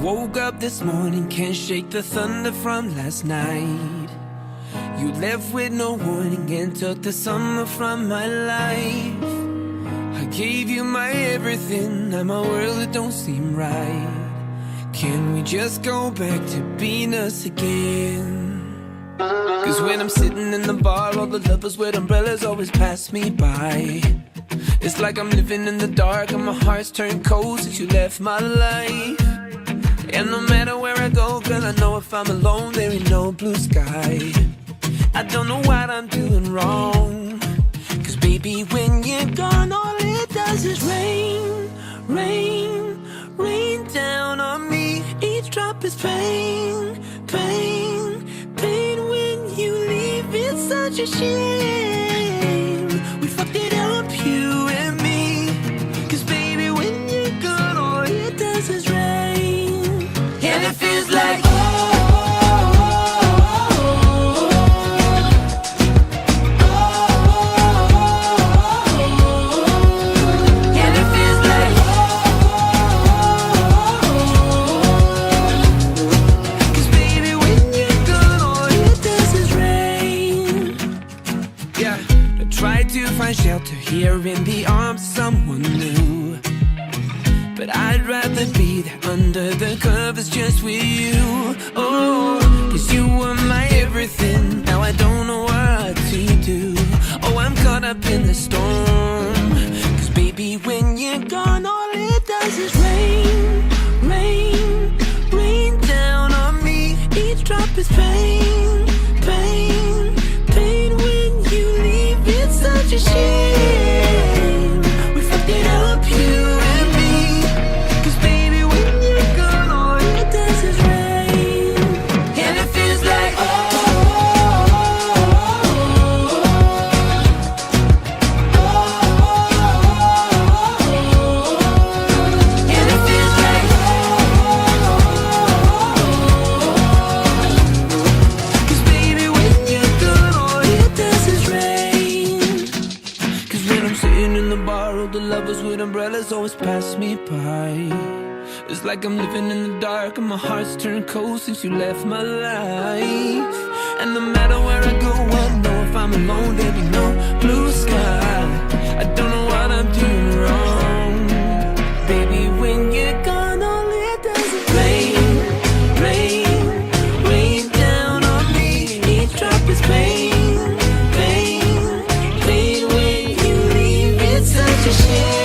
woke up this morning, can't shake the thunder from last night. You left with no warning and took the summer from my life. I gave you my everything, now my world, it don't seem right. Can we just go back to being us again? Cause when I'm sitting in the bar, all the lovers with umbrellas always pass me by. It's like I'm living in the dark and my heart's turned cold since you left my life. And no matter where I go, girl, I know if I'm alone, there ain't no blue sky. I don't know what I'm doing wrong, cause baby, when you're gone, all it does is rain, rain, rain down on me. Each drop is pain, pain, pain. When you leave, it's such a shame. We fucked it up, you and me. Cause baby, when you're gone, all it does is rain. And it feels like shelter here in the arms of someone new, but I'd rather be there under the covers just with you. Oh, cause you were my everything, now I don't know what to do. Oh, I'm caught up in the storm, cause baby, when you're gone, all it does is rain, rain, rain down on me. Each drop is pain, pain, pain. When you leave, it's such a shame. We fucked it up, you and me. Cause baby, when you're gone, all it does is rain. And it feels like and it feels like cause baby, when you're gone, all it does is rain. Cause when I'm sitting in the bar, all the lovers with umbrellas always pass me by. It's like I'm living in the dark and my heart's turned cold since you left my life. And no matter where I go, I know if I'm alone, there'll be no blue sky. I don't know what I'm doing wrong, baby, when you're gone, all it does is rain, rain, rain down on me. Each drop is pain, pain, pain. When you leave, it's such a shame.